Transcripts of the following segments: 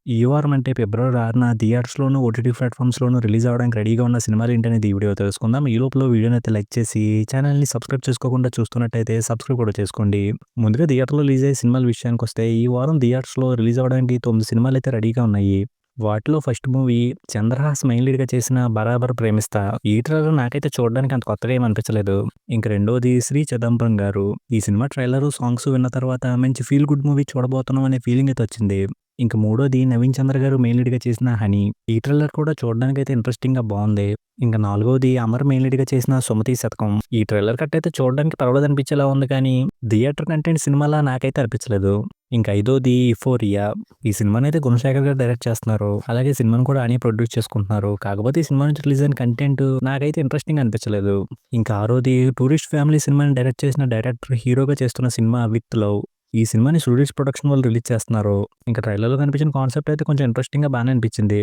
ఈ వారం అంటే ఫిబ్రవరి 6న థియేటర్స్‌లోను, ఓటీటీ ప్లాట్‌ఫార్మ్స్‌లోను రిలీజ్ అవ్వడానికి రెడీగా ఉన్న సినిమాలేంటనేది ఈ వీడియోలో తెలుసుకుందాం. ఈ లోపల వీడియోనైతే లైక్ చేసి, ఛానెల్‌ని సబ్స్క్రైబ్ చేసుకోకుండా చూస్తున్నట్టయితే సబ్స్క్రైబ్ కూడా చేసుకోండి. ముందుగా థియేటర్‌లో రిలీజ్ అయ్యే సినిమాల విషయానికొస్తే, ఈ వారం థియేటర్స్‌లో రిలీజ్ అవ్వడానికి 9 సినిమాలైతే రెడీగా ఉన్నాయి. వాటిలో ఫస్ట్ మూవీ 'చంద్రహాస్' మెయిన్ లీడ్‌గా చేసిన 'బరాబర్ ప్రేమిస్తా'. ఈ ట్రైలర్ నాకైతే చూడడానికి అంత కొత్తగా ఏమి అనిపించలేదు. ఇంక రెండోది 'శ్రీ చిదంబరం గారు'. ఈ సినిమా ట్రైలరు, సాంగ్స్ విన్న తర్వాత మంచి ఫీల్ గుడ్ మూవీ చూడబోతున్నాం అనే ఫీలింగ్ అయితే వచ్చింది. ఇంక మూడోది 'నవీన్ చంద్ర' గారు మెయిన్ లీడ్‌గా చేసిన 'హనీ'. ఈ ట్రైలర్ కూడా చూడడానికైతే ఇంట్రెస్టింగ్‌గా బావుంది. ఇంక నాలుగోది 'అమర్' మెయిన్ లీడ్‌గా చేసిన 'సుమతి శతకం'. ఈ ట్రైలర్ కట్టయితే చూడడానికి పర్వాలేదనిపించేలా ఉంది కానీ, థియేటర్ కంటెంట్ సినిమాలా నాకైతే అనిపించలేదు. ఇంక ఐదోది 'యుఫోరియా'. ఈ సినిమానైతే గుణశేఖర్ గారు డైరెక్ట్ చేస్తున్నారు. అలాగే సినిమాను కూడా ఆయనే ప్రొడ్యూస్ చేసుకుంటున్నారు. కాకపోతే ఈ సినిమా నుంచి రిలీజ్ అయిన కంటెంట్ నాకైతే ఇంట్రెస్టింగ్ అనిపించలేదు. ఇంకా ఆరోది 'టూరిస్ట్ ఫ్యామిలీ' సినిమాని డైరెక్ట్ చేసిన డైరెక్టర్ హీరోగా చేస్తున్న సినిమా 'విత్ లవ్'. ఈ సినిమాని సూరిస్ ప్రొడక్షన్ వాళ్ళు రిలీజ్ చేస్తున్నారు. ఇంక ట్రైలర్‌లో కనిపించిన కాన్సెప్ట్ అయితే కొంచెం ఇంట్రెస్టింగ్‌గా బానే అనిపించింది.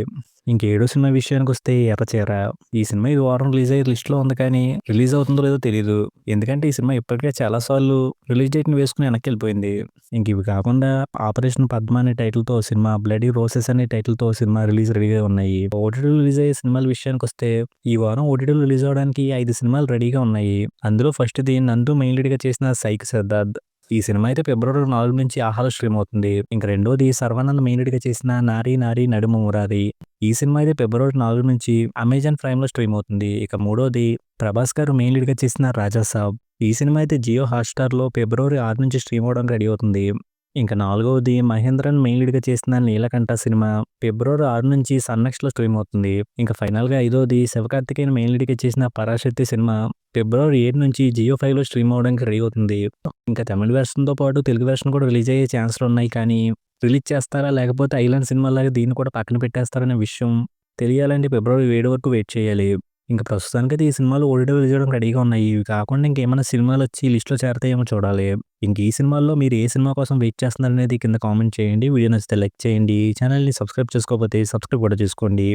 ఇంక ఏడో సినిమా విషయానికొస్తే 'ఎర్రచీర'. ఈ సినిమా ఈ వారం రిలీజ్ అయ్యే లిస్ట్‌లో ఉంది కానీ, రిలీజ్ అవుతుందో లేదో తెలీదు. ఎందుకంటే ఈ సినిమా ఇప్పటికే చాలా సార్లు రిలీజ్ డేట్‌ని వేసుకొని వెనక్కెళ్ళిపోయింది. ఇంక ఇవి కాకుండా 'ఆపరేషన్ పద్మ' అనే టైటిల్‌తో ఓ సినిమా, 'బ్లడీ రోసెస్' అనే టైటిల్‌తో ఓ సినిమా రిలీజ్ రెడీగా ఉన్నాయి. ఓటీటీలో రిలీజ్ అయ్యే సినిమాల విషయానికొస్తే, ఈ వారం ఓటీటీలో రిలీజ్ అవ్వడానికి 5 సినిమాలు రెడీగా ఉన్నాయి. అందులో ఫస్ట్‌ది 'నందు' మెయిన్ లీడ్‌గా చేసిన 'సైక్ సిద్ధార్థ్'. ఈ సినిమా అయితే ఫిబ్రవరి 4 నుంచి ఆహాలో స్ట్రీమ్ అవుతుంది. ఇంక రెండోది 'శర్వానంద్' మెయిన్ లీడ్‌గా చేసిన 'నారీ నారీ నడుమ మురారి'. ఈ సినిమా అయితే ఫిబ్రవరి 4 నుంచి అమెజాన్ ప్రైమ్‌లో స్ట్రీమ్ అవుతుంది. ఇక మూడోది 'ప్రభాస్' గారు మెయిన్ లీడ్‌గా చేసిన 'రాజాసాబ్'. ఈ సినిమా అయితే జియో హాట్‌స్టార్‌లో ఫిబ్రవరి 6 నుంచి స్ట్రీమ్ అవ్వడానికి రెడీ అవుతుంది. ఇంక నాలుగవది 'మహేంద్రన్' మెయిన్ లీడ్‌గా చేసిన 'నీలకంఠ' సినిమా ఫిబ్రవరి 6 నుంచి సన్ నెక్స్ట్‌లో స్ట్రీమ్ అవుతుంది. ఇంక ఫైనల్‌గా ఐదోది 'శివకార్తికేయన్' మెయిన్ లీడ్‌గా చేసిన 'పరాశక్తి' సినిమా ఫిబ్రవరి 7 నుంచి జియో 5లో స్ట్రీమ్ అవ్వడానికి రెడీ అవుతుంది. ఇంకా తమిళ్ వెర్షన్‌తో పాటు తెలుగు వెర్షన్ కూడా రిలీజ్ అయ్యే ఛాన్స్‌లున్నాయి కానీ, రిలీజ్ చేస్తారా? లేకపోతే 'ఐలాండ్' సినిమాలాగా దీన్ని కూడా పక్కన పెట్టేస్తారనే విషయం తెలియాలంటే ఫిబ్రవరి 7 వరకు వెయిట్ చేయాలి. ఇంక ప్రస్తుతానికైతే ఈ సినిమాలు ఓటీటీలో రిలీజ్ అవ్వడానికి రెడీగా ఉన్నాయి. ఇవి కాకుండా ఇంకేమైనా సినిమాలొచ్చి లిస్ట్‌లో చేరతాయేమో చూడాలి. ఇంక ఈ సినిమాల్లో మీరు ఏ సినిమా కోసం వెయిట్ చేస్తున్నారనేది కింద కామెంట్ చేయండి. వీడియో నచ్చితే లైక్ చేయండి. ఛానెల్‌ని సబ్స్క్రైబ్ చేసుకోకపోతే సబ్స్క్రైబ్ కూడా చేసుకోండి.